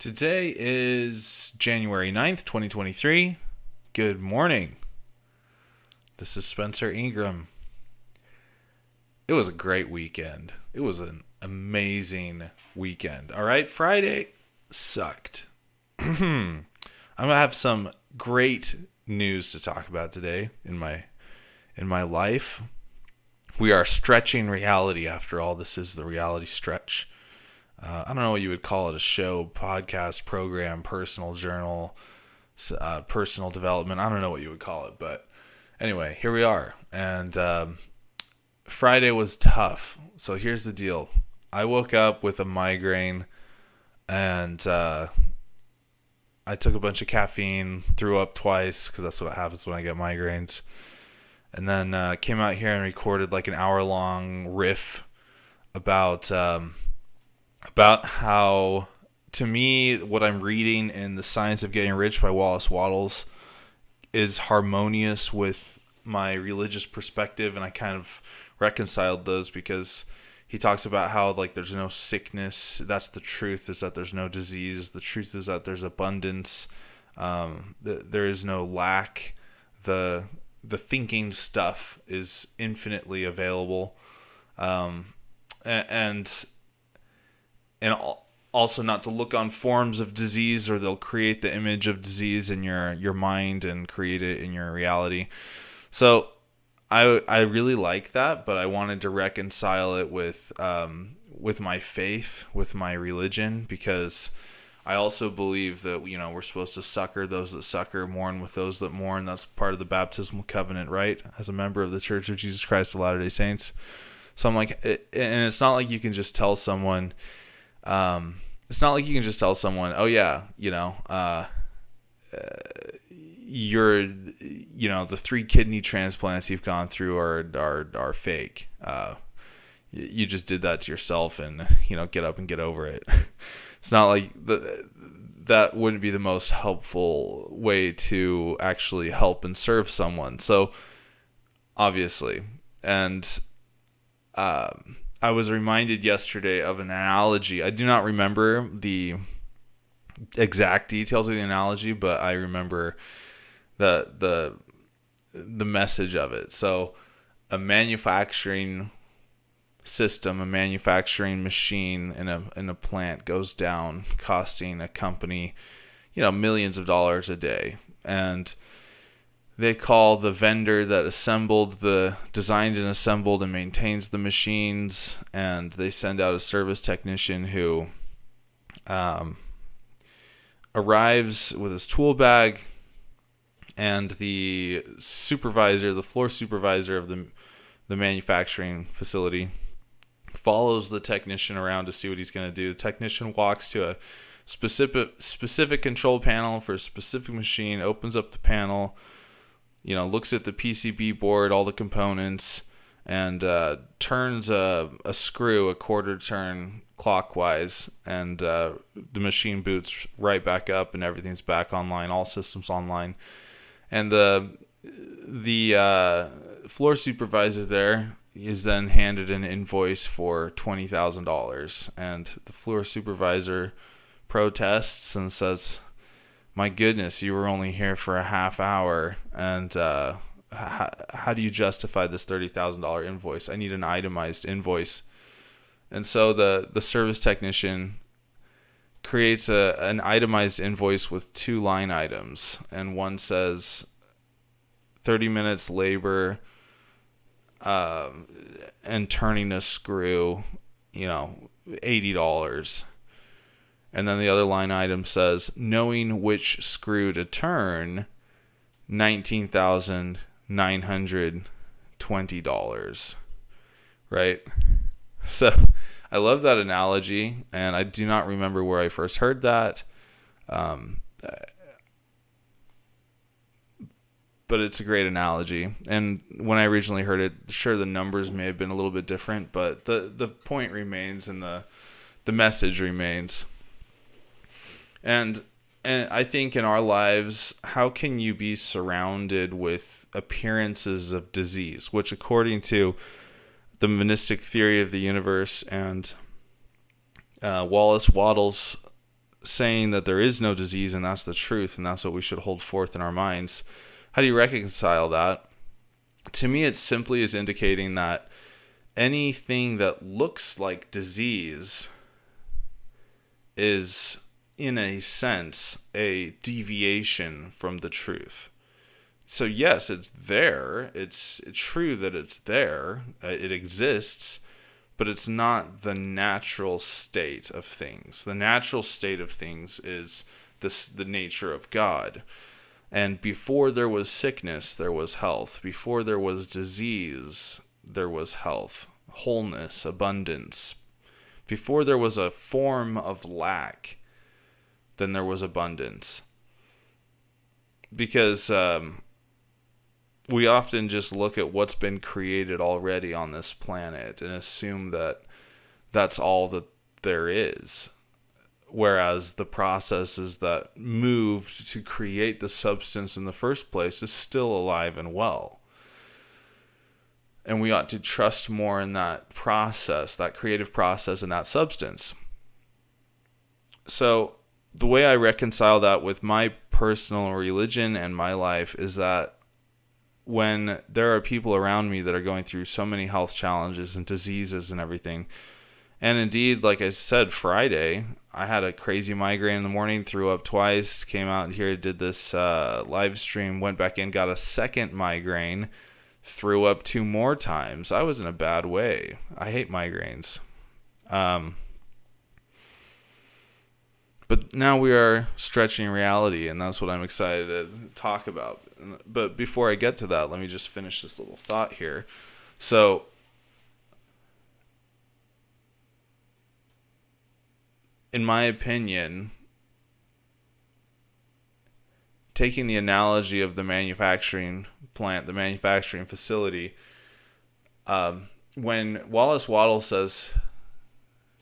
Today is January 9th, 2023. Good morning. This is Spencer Ingram. It was a great weekend. It was an amazing weekend. All right, Friday sucked. I'm going to have some great news to talk about today in my life. We are stretching reality after all. This is the reality stretch. I don't know what you would call it, a show, podcast, program, personal journal, personal development. I don't know what you would call it, but anyway, here we are. And Friday was tough. So here's the deal. I woke up with a migraine and I took a bunch of caffeine, threw up twice because that's what happens when I get migraines. And then came out here and recorded like an hour-long riff about how, to me, what I'm reading in The Science of Getting Rich by Wallace Wattles is harmonious with my religious perspective, and I kind of reconciled those because he talks about how like there's no sickness. That's the truth, is that there's no disease. The truth is that there's abundance. There is no lack. The thinking stuff is infinitely available, and also not to look on forms of disease, or they'll create the image of disease in your mind and create it in your reality. So I really like that, but I wanted to reconcile it with my faith, with my religion, because I also believe that, we're supposed to succor those that succor, mourn with those that mourn. That's part of the baptismal covenant, right? As a member of the Church of Jesus Christ of Latter-day Saints. So I'm like, and it's not like you can just tell someone, oh yeah, you're, the 3 kidney transplants you've gone through are fake. You just did that to yourself, and, get up and get over it. It's not like that wouldn't be the most helpful way to actually help and serve someone. So obviously, and I was reminded yesterday of an analogy. I do not remember the exact details of the analogy, but I remember the message of it. So a manufacturing system, a manufacturing machine in a plant goes down, costing a company, millions of dollars a day. And they call the vendor that designed and assembled and maintains the machines, and they send out a service technician who arrives with his tool bag, and the floor supervisor of the manufacturing facility follows the technician around to see what he's going to do. The technician walks to a specific control panel for a specific machine, opens up the panel, looks at the PCB board, all the components, and turns a screw a quarter turn clockwise, and the machine boots right back up, and everything's back online, all systems online. And the floor supervisor there is then handed an invoice for $20,000, and the floor supervisor protests and says, "My goodness, you were only here for a half hour, and how do you justify this $30,000 invoice? I need an itemized invoice." And so the service technician creates an itemized invoice with 2 line items, and one says 30 minutes labor and turning a screw, $80. And then the other line item says, knowing which screw to turn, $19,920. Right? So I love that analogy, and I do not remember where I first heard that. But it's a great analogy. And when I originally heard it, sure, the numbers may have been a little bit different, but the point remains, and the message remains. And I think in our lives, how can you be surrounded with appearances of disease, which according to the monistic theory of the universe and Wallace Wattles' saying that there is no disease and that's the truth and that's what we should hold forth in our minds. How do you reconcile that? To me, it simply is indicating that anything that looks like disease is, in a sense, a deviation from the truth. So yes, it's there. It's true that it's there. It exists, but it's not the natural state of things. The natural state of things is the nature of God. And before there was sickness, there was health. Before there was disease, there was health, wholeness, abundance. Before there was a form of lack, then there was abundance. Because we often just look at what's been created already on this planet and assume that that's all that there is. Whereas the processes that moved to create the substance in the first place is still alive and well. And we ought to trust more in that process, that creative process and that substance. So the way I reconcile that with my personal religion and my life is that when there are people around me that are going through so many health challenges and diseases and everything, and indeed, like I said, Friday, I had a crazy migraine in the morning, threw up twice, came out here, did this live stream, went back in, got a second migraine, threw up 2 more times. I was in a bad way. I hate migraines. But now we are stretching reality, and that's what I'm excited to talk about. But before I get to that, let me just finish this little thought here. So, in my opinion, taking the analogy of the manufacturing plant, the manufacturing facility, when Wallace Waddle says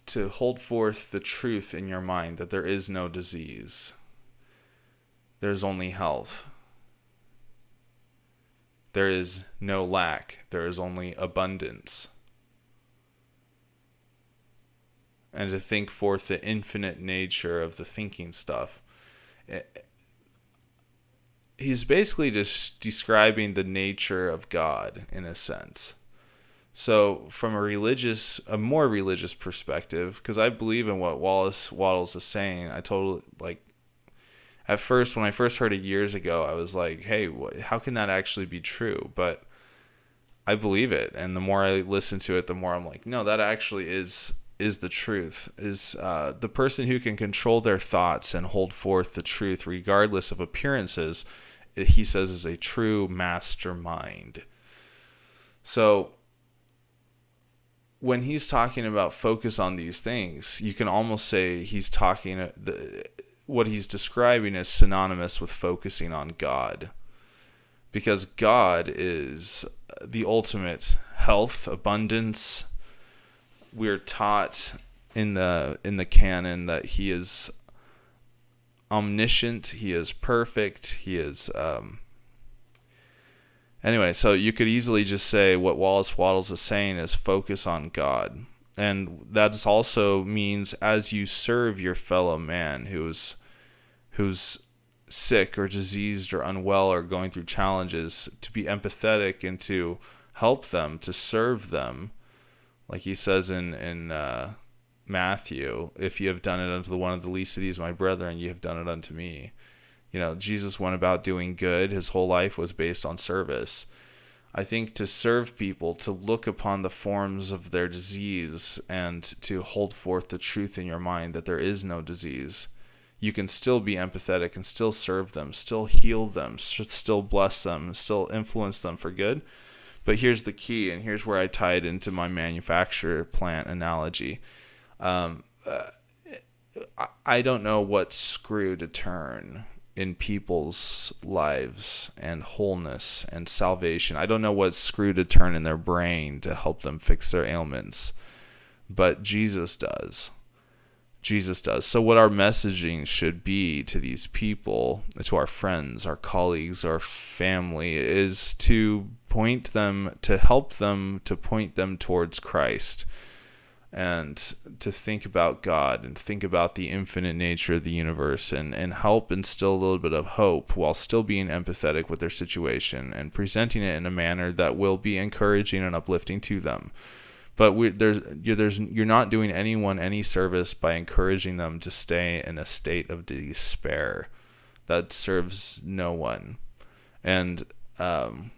to hold forth the truth in your mind that there is no disease, there's only health. There is no lack. There is only abundance. And to think forth the infinite nature of the thinking stuff. He's basically just describing the nature of God in a sense. So from a more religious perspective, because I believe in what Wallace Waddles is saying, I totally, at first, when I first heard it years ago, I was like, hey, how can that actually be true? But I believe it. And the more I listen to it, the more I'm like, no, that actually is the truth. Is the person who can control their thoughts and hold forth the truth regardless of appearances, he says, is a true mastermind. So when he's talking about focus on these things, you can almost say he's talking, what he's describing is synonymous with focusing on God. Because God is the ultimate health, abundance. We're taught in the canon that he is omniscient, he is perfect, he is anyway, so you could easily just say what Wallace Waddles is saying is focus on God. And that also means as you serve your fellow man who's sick or diseased or unwell or going through challenges, to be empathetic and to help them, to serve them. Like he says in Matthew, if you have done it unto one of the least of these my brethren, you have done it unto me. You know, Jesus went about doing good. His whole life was based on service. I think to serve people, to look upon the forms of their disease and to hold forth the truth in your mind that there is no disease, you can still be empathetic and still serve them, still heal them, still bless them, still influence them for good. But here's the key, and here's where I tie it into my manufacturer plant analogy. I don't know what screw to turn in people's lives and wholeness and salvation. I don't know what screw to turn in their brain to help them fix their ailments, but Jesus does. Jesus does. So what our messaging should be to these people, to our friends, our colleagues, our family, is to point them, to help them, to point them towards Christ. and to think about God and think about the infinite nature of the universe, and help instill a little bit of hope while still being empathetic with their situation and presenting it in a manner that will be encouraging and uplifting to them. But you're not doing anyone any service by encouraging them to stay in a state of despair. That serves no one. And the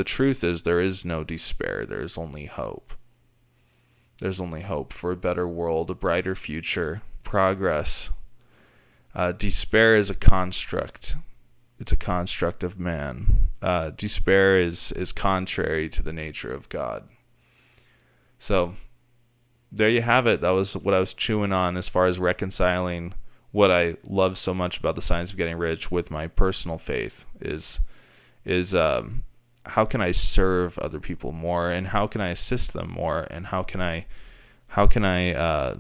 truth is there is no despair. There is only hope. There's only hope for a better world, a brighter future, progress. Despair is a construct. It's a construct of man. Despair is contrary to the nature of God. So there you have it. That was what I was chewing on as far as reconciling what I love so much about the science of getting rich with my personal faith is how can I serve other people more, and how can I assist them more, and how can I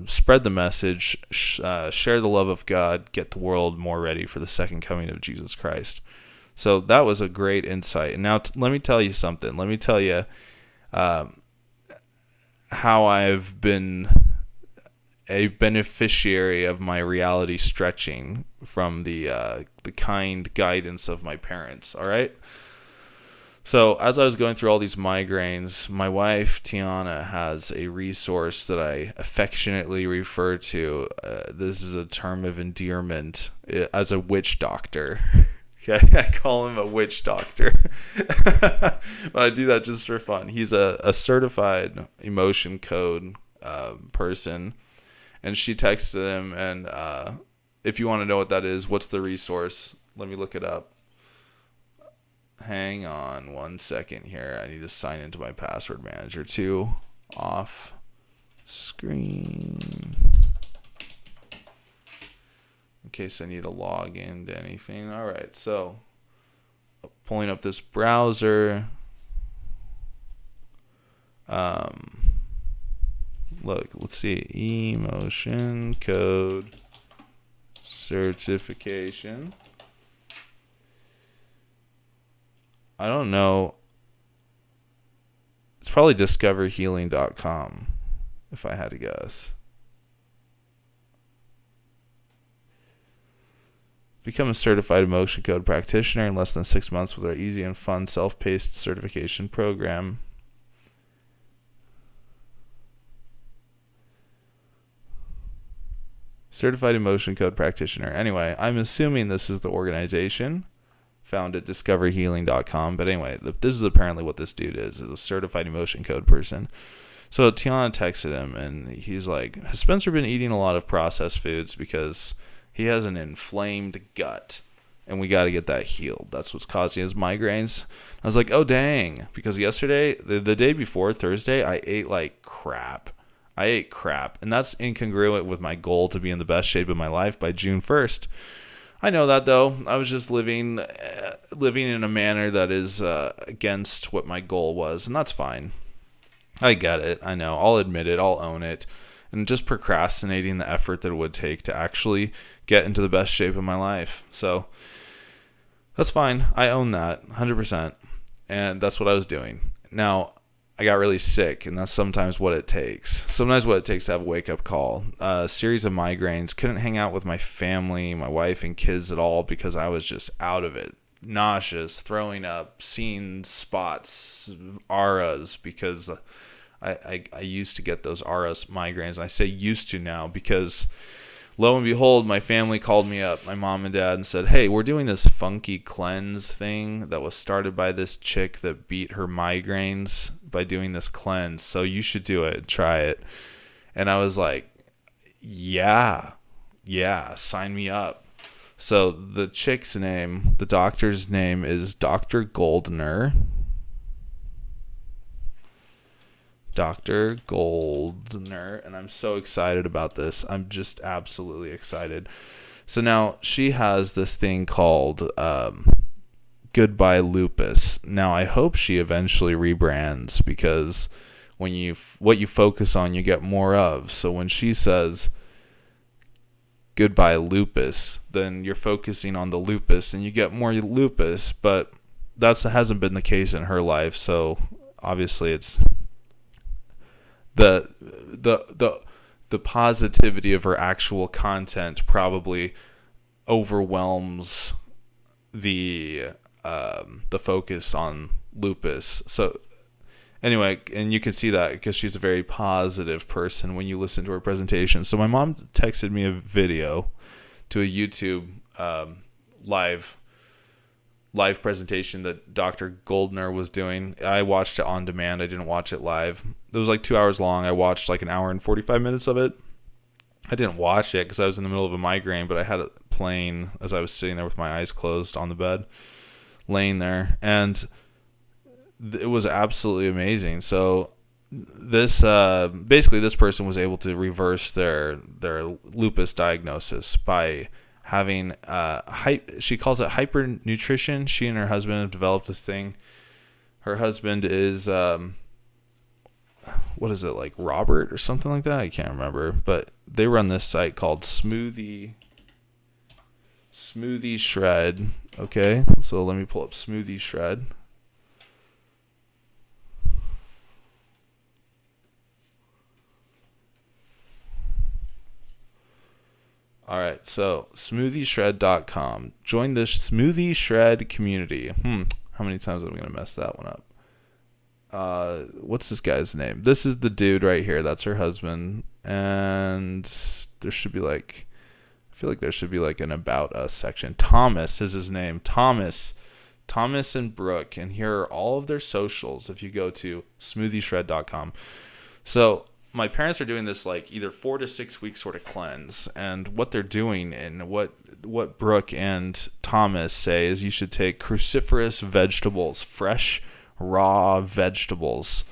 spread the message, share the love of God, get the world more ready for the second coming of Jesus Christ. So that was a great insight. And now let me tell you something. Let me tell you how I've been a beneficiary of my reality stretching from the kind guidance of my parents. All right. So as I was going through all these migraines, my wife, Tiana, has a resource that I affectionately refer to. This is a term of endearment, as a witch doctor. Okay, I call him a witch doctor. But I do that just for fun. He's a certified emotion code person. And she texted him, and if you want to know what that is, what's the resource? Let me look it up. Hang on 1 second here. I need to sign into my password manager too. Off screen. In case I need to log into anything. All right, so pulling up this browser. Look, let's see. Emotion code certification. I don't know. It's probably discoverhealing.com, if I had to guess. Become a certified emotion code practitioner in less than 6 months with our easy and fun self-paced certification program. Certified emotion code practitioner. Anyway, I'm assuming this is the organization found at discoverhealing.com. But anyway, this is apparently what this dude is a certified emotion code person. So Tiana texted him, and he's like, has Spencer been eating a lot of processed foods because he has an inflamed gut, and we got to get that healed. That's what's causing his migraines. I was like, oh, dang. Because yesterday, the day before, Thursday, I ate like crap. And that's incongruent with my goal to be in the best shape of my life by June 1st. I know that, though. I was just living in a manner that is against what my goal was, and that's fine. I get it. I know. I'll admit it. I'll own it. And just procrastinating the effort that it would take to actually get into the best shape of my life. So that's fine. I own that 100%. And that's what I was doing. Now, I got really sick, and that's sometimes what it takes. Sometimes what it takes to have a wake-up call. A series of migraines. Couldn't hang out with my family, my wife, and kids at all because I was just out of it. Nauseous, throwing up, seeing spots, auras, because I used to get those auras migraines. And I say used to now because lo and behold, my family called me up, my mom and dad, and said, hey, we're doing this funky cleanse thing that was started by this chick that beat her migraines by doing this cleanse. So you should do it. Try it. And I was like, yeah, sign me up. So the chick's name, the doctor's name is Dr. Goldner. Dr. Goldner, and I'm so excited about this. I'm just absolutely excited. So now she has this thing called Goodbye Lupus. Now I hope she eventually rebrands, because what you focus on, you get more of. So when she says Goodbye Lupus, then you're focusing on the lupus and you get more lupus, but that hasn't been the case in her life. So obviously the positivity of her actual content probably overwhelms the focus on lupus. So anyway, and you can see that because she's a very positive person when you listen to her presentation. So my mom texted me a video to a YouTube live presentation that Dr. Goldner was doing. I watched it on demand. I didn't watch it live. It was like 2 hours long. I watched like an hour and 45 minutes of it. I didn't watch it because I was in the middle of a migraine, but I had it playing as I was sitting there with my eyes closed on the bed, laying there, and it was absolutely amazing. So this basically this person was able to reverse their lupus diagnosis by having she calls it hypernutrition. She and her husband have developed this thing. Her husband is what is it, like Robert or something like that? I can't remember, but they run this site called Smoothie Shred. Okay, so let me pull up Smoothie Shred. All right, so smoothieshred.com. Join the Smoothie Shred community. How many times am I going to mess that one up? What's this guy's name? This is the dude right here. That's her husband. And there should be like, I feel like there should be like an About Us section. Thomas is his name. Thomas and Brooke. And here are all of their socials if you go to smoothieshred.com. So my parents are doing this like either 4 to 6 week sort of cleanse, and what they're doing and what Brooke and Thomas say is you should take cruciferous vegetables, fresh raw vegetables.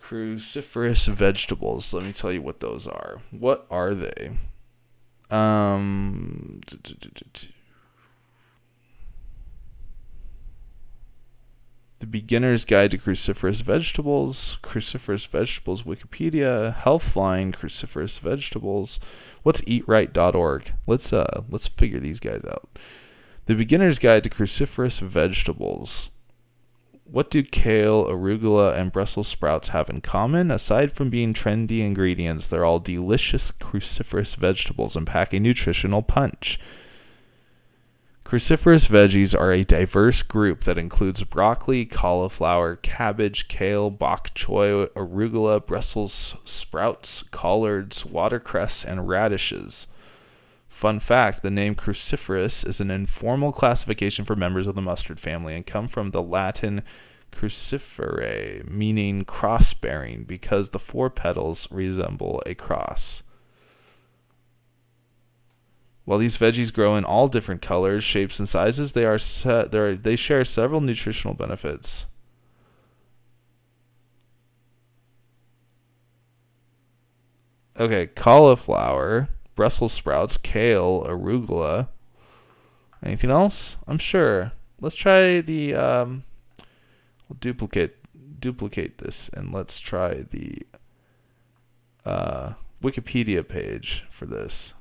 Cruciferous vegetables. Let me tell you what those are. What are they? The Beginner's Guide to Cruciferous Vegetables, Cruciferous Vegetables Wikipedia, Healthline, Cruciferous Vegetables. What's eatright.org? Let's figure these guys out. The Beginner's Guide to Cruciferous Vegetables. What do kale, arugula, and Brussels sprouts have in common? Aside from being trendy ingredients, they're all delicious cruciferous vegetables and pack a nutritional punch. Cruciferous veggies are a diverse group that includes broccoli, cauliflower, cabbage, kale, bok choy, arugula, Brussels sprouts, collards, watercress, and radishes. Fun fact, the name cruciferous is an informal classification for members of the mustard family and come from the Latin crucifere, meaning cross-bearing, because the 4 petals resemble a cross. While these veggies grow in all different colors, shapes, and sizes, they share several nutritional benefits. Okay, cauliflower, Brussels sprouts, kale, arugula. Anything else? I'm sure. Let's try the we'll duplicate this, and let's try the Wikipedia page for this.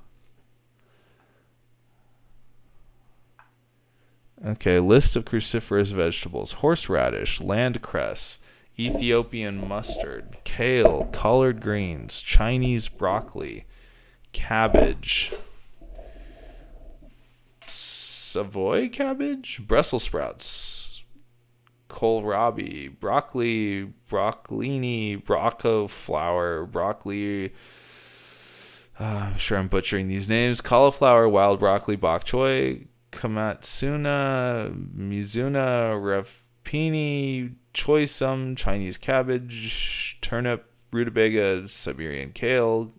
Okay, list of cruciferous vegetables: horseradish, landcress, Ethiopian mustard, kale, collard greens, Chinese broccoli, cabbage, Savoy cabbage, Brussels sprouts, kohlrabi, broccoli, broccolini, brocco flower, broccoli. I'm sure I'm butchering these names. Cauliflower, wild broccoli, bok choy, Kamatsuna, Mizuna, Rapini, choysum, Chinese cabbage, turnip, rutabaga, Siberian kale,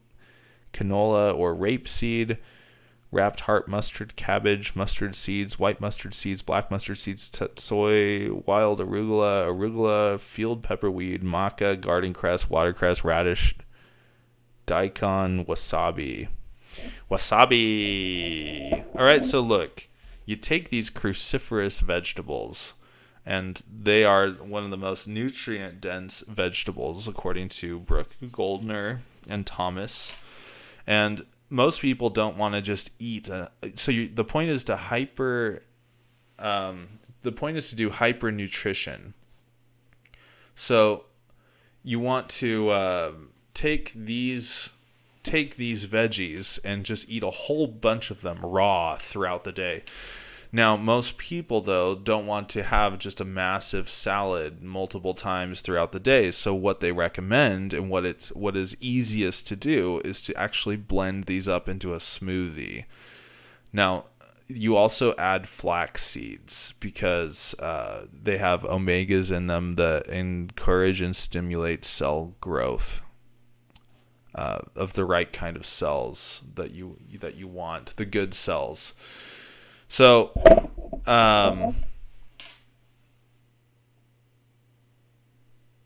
canola or rapeseed, wrapped heart mustard, cabbage, mustard seeds, white mustard seeds, black mustard seeds, soy, wild arugula, field pepperweed, maca, garden cress, watercress, radish, daikon, wasabi. All right, so look. You take these cruciferous vegetables, and they are one of the most nutrient-dense vegetables, according to Brooke Goldner and Thomas. And most people don't want to just eat. The point is to do hypernutrition. So you want to take these veggies and just eat a whole bunch of them raw throughout the day. Now, most people, though, don't want to have just a massive salad multiple times throughout the day. So what they recommend and what is easiest to do is to actually blend these up into a smoothie. Now, you also add flax seeds because they have omegas in them that encourage and stimulate cell growth of the right kind of cells that you want, the good cells. So,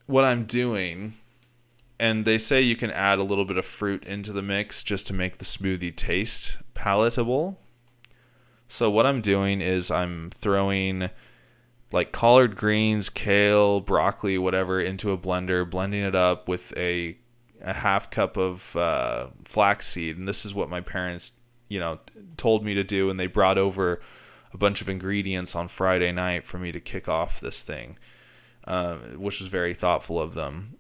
what I'm doing, and they say you can add a little bit of fruit into the mix just to make the smoothie taste palatable. So what I'm doing is I'm throwing like collard greens, kale, broccoli, whatever into a blender, blending it up with a half cup of flaxseed. And this is what my parents told me to do, and they brought over a bunch of ingredients on Friday night for me to kick off this thing, which was very thoughtful of them.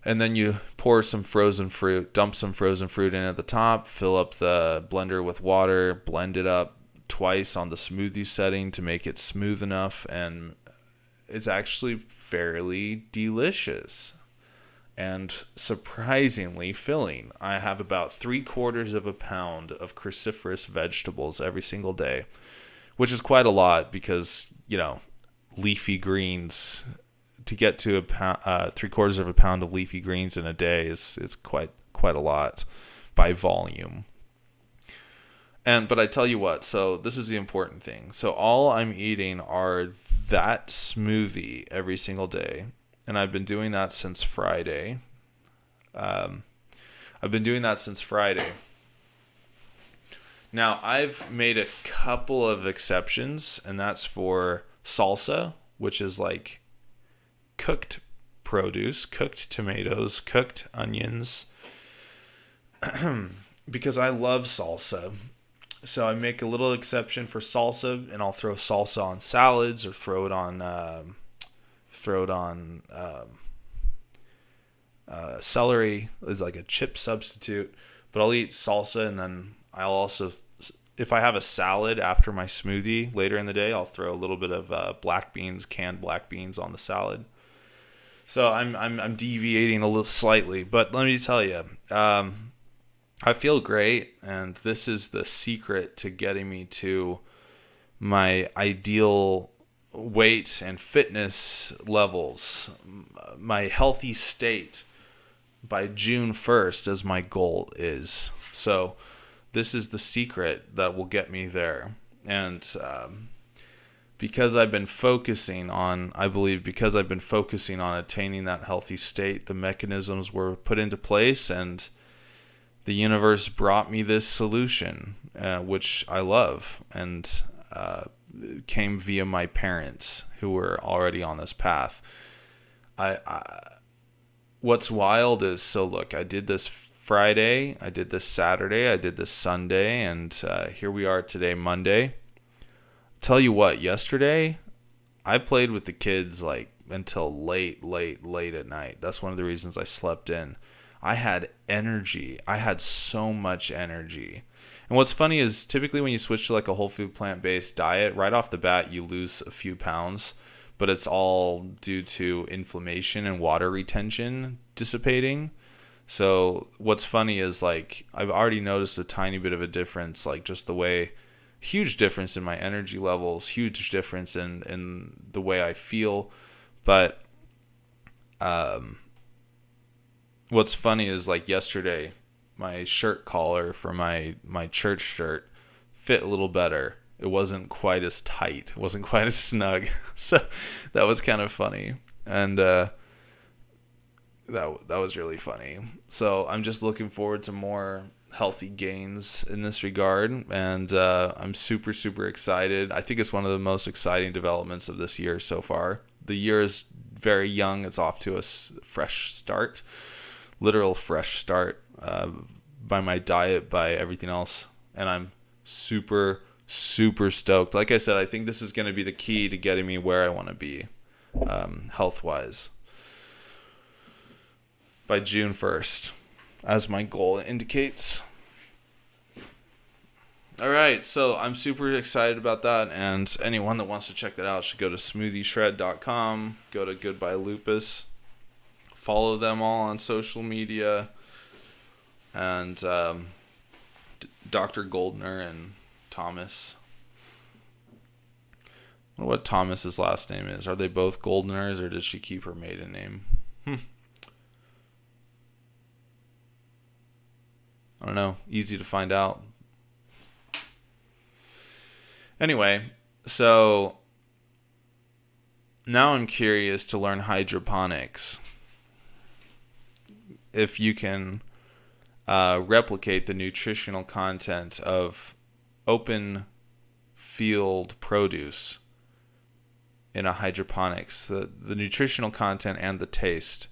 And then you pour some frozen fruit, dump some frozen fruit in at the top, fill up the blender with water, blend it up twice on the smoothie setting to make it smooth enough, and it's actually fairly delicious and surprisingly filling. I have about 3/4 of a pound of cruciferous vegetables every single day, which is quite a lot because, leafy greens, to get to 3/4 of a pound of leafy greens in a day is quite a lot by volume. But I tell you what, so this is the important thing. So all I'm eating are that smoothie every single day. And I've been doing that since Friday. Now, I've made a couple of exceptions, and that's for salsa, which is like cooked produce, cooked tomatoes, cooked onions, because I love salsa. So I make a little exception for salsa, and I'll throw salsa on salads or throw it on celery is like a chip substitute. But I'll eat salsa, and then I'll also, if I have a salad after my smoothie later in the day, I'll throw a little bit of canned black beans on the salad. So I'm deviating a little slightly, but let me tell you, I feel great, and this is the secret to getting me to my ideal weight and fitness levels, my healthy state by June 1st as my goal is. So this is the secret that will get me there. And because I've been focusing on attaining that healthy state, the mechanisms were put into place, and the universe brought me this solution, which I love, and came via my parents who were already on this path. What's wild is, so look, I did this Friday, I did this Saturday, I did this Sunday, and here we are today, Monday. Tell you what, yesterday I played with the kids like until late at night. That's one of the reasons I slept in. I had energy. I had so much energy. And what's funny is typically when you switch to like a whole food plant-based diet, right off the bat you lose a few pounds, but it's all due to inflammation and water retention dissipating. So what's funny is like I've already noticed a tiny bit of a difference, like just the way, huge difference in my energy levels, huge difference in the way I feel. But what's funny is like yesterday, my shirt collar for my church shirt fit a little better. It wasn't quite as tight. It wasn't quite as snug. So that was kind of funny. And that was really funny. So I'm just looking forward to more healthy gains in this regard. And I'm super, super excited. I think it's one of the most exciting developments of this year so far. The year is very young. It's off to a fresh start. Literal fresh start by my diet, by everything else, and I'm super stoked. Like I said, I think this is going to be the key to getting me where I want to be health wise. by June 1st, as my goal indicates. All right, so I'm super excited about that, and anyone that wants to check that out should go to smoothieshred.com, go to Goodbye Lupus, follow them all on social media, and Dr. Goldner and Thomas. I wonder what Thomas's last name is. Are they both Goldners, or did she keep her maiden name? I don't know. Easy to find out. Anyway, so now I'm curious to learn hydroponics. If you can replicate the nutritional content of open field produce in a hydroponics, the nutritional content and the taste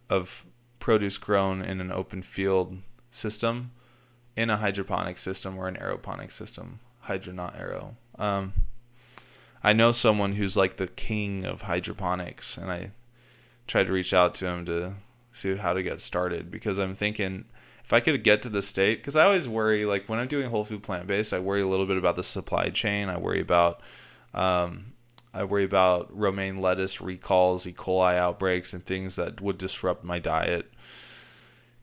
of produce grown in an open field system in a hydroponic system or an aeroponic system. Hydro, not aero. I know someone who's like the king of hydroponics, and I tried to reach out to him to see how to get started, because I'm thinking if I could get to the state, because I always worry, like when I'm doing whole food plant-based, I worry a little bit about the supply chain. I worry about romaine lettuce recalls, E. coli outbreaks, and things that would disrupt my diet.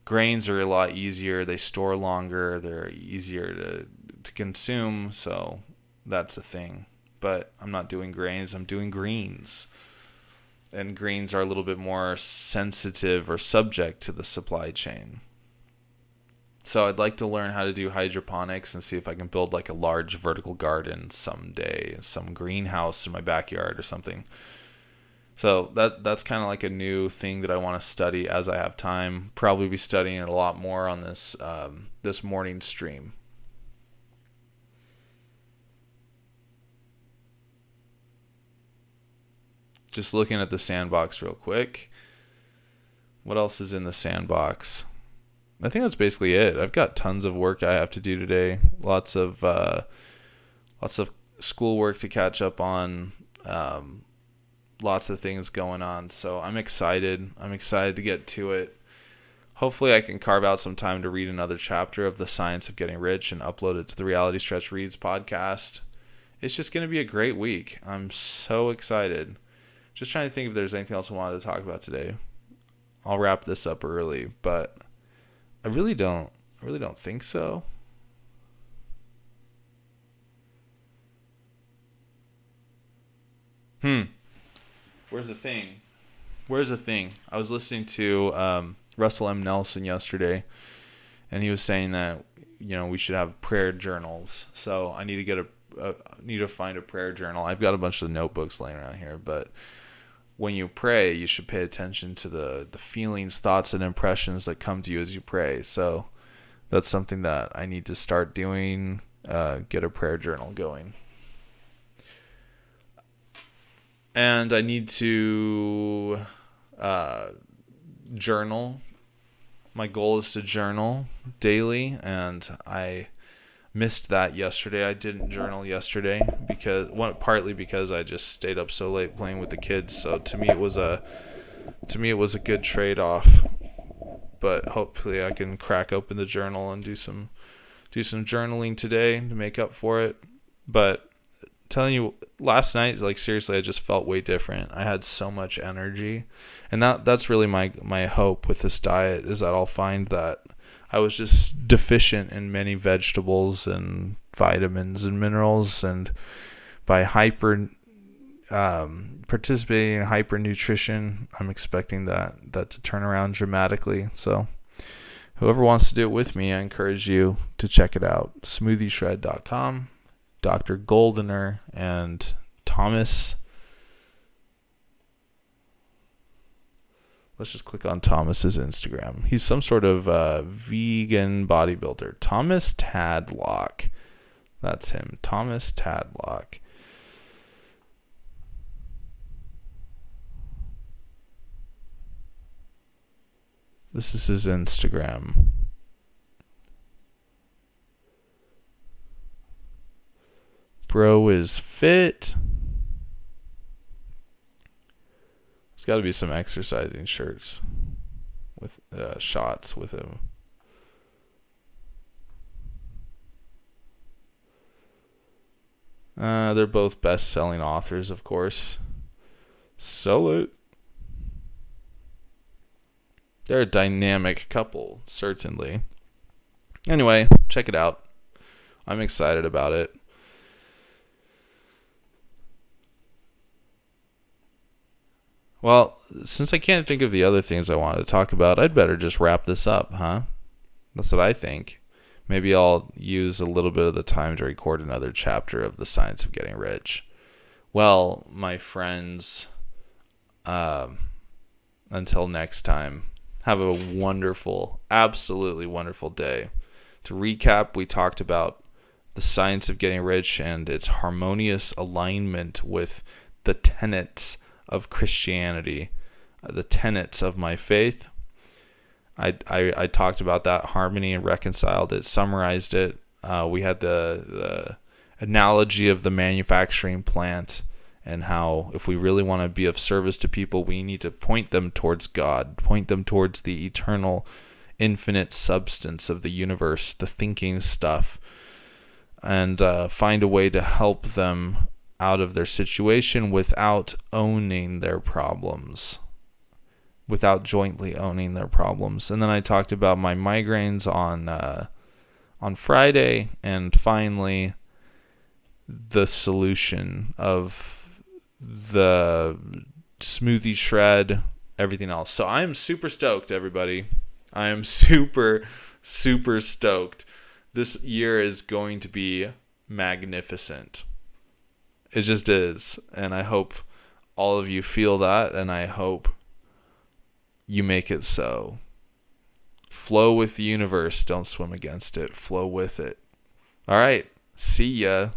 Grains are a lot easier. They store longer. They're easier to consume, so that's a thing. But I'm not doing grains. I'm doing greens. And greens are a little bit more sensitive or subject to the supply chain. So I'd like to learn how to do hydroponics and see if I can build like a large vertical garden someday, some greenhouse in my backyard or something. So that's kind of like a new thing that I want to study as I have time. Probably be studying it a lot more on this this morning stream. Just looking at the sandbox real quick. What else is in the sandbox? I think that's basically it. I've got tons of work I have to do today. Lots of schoolwork to catch up on. Lots of things going on. So I'm excited. I'm excited to get to it. Hopefully I can carve out some time to read another chapter of The Science of Getting Rich and upload it to the RealityStretch Reads podcast. It's just going to be a great week. I'm so excited. Just trying to think if there's anything else I wanted to talk about today. I'll wrap this up early, but I really don't think so. Where's the thing? I was listening to Russell M. Nelson yesterday, and he was saying that, you know, we should have prayer journals. So I need to find a prayer journal. I've got a bunch of notebooks laying around here, but when you pray, you should pay attention to the feelings, thoughts, and impressions that come to you as you pray. So that's something that I need to start doing, get a prayer journal going. And I need to journal. My goal is to journal daily, and I missed that yesterday. I didn't journal yesterday partly because I just stayed up so late playing with the kids. So to me it was a good trade-off. But hopefully I can crack open the journal and do some journaling today to make up for it. But telling you, last night, like seriously, I just felt way different. I had so much energy, and that's really my hope with this diet, is that I'll find that I was just deficient in many vegetables and vitamins and minerals, and by participating in hyper nutrition, I'm expecting that to turn around dramatically. So whoever wants to do it with me, I encourage you to check it out. smoothieshred.com. Dr. Goldener and Thomas. Let's just click on Thomas's Instagram. He's some sort of vegan bodybuilder. Thomas Tadlock. That's him. Thomas Tadlock. This is his Instagram. Bro is fit. There's got to be some exercising shirts. with shots with him. They're both best-selling authors, of course. Sell it. They're a dynamic couple, certainly. Anyway, check it out. I'm excited about it. Well, since I can't think of the other things I wanted to talk about, I'd better just wrap this up, huh? That's what I think. Maybe I'll use a little bit of the time to record another chapter of The Science of Getting Rich. Well, my friends, until next time, have a wonderful, absolutely wonderful day. To recap, we talked about the science of getting rich and its harmonious alignment with the tenets of Christianity, the tenets of my faith. I talked about that harmony and reconciled it, summarized it. We had the analogy of the manufacturing plant and how if we really want to be of service to people, we need to point them towards God, point them towards the eternal, infinite substance of the universe, the thinking stuff, and find a way to help them out of their situation without owning their problems, without jointly owning their problems. And then I talked about my migraines on Friday, and finally the solution of the smoothie shred, everything else. So I am super stoked, everybody. I am super, super stoked. This year is going to be magnificent. It just is. And I hope all of you feel that, and I hope you make it so. Flow with the universe. Don't swim against it. Flow with it. All right. See ya.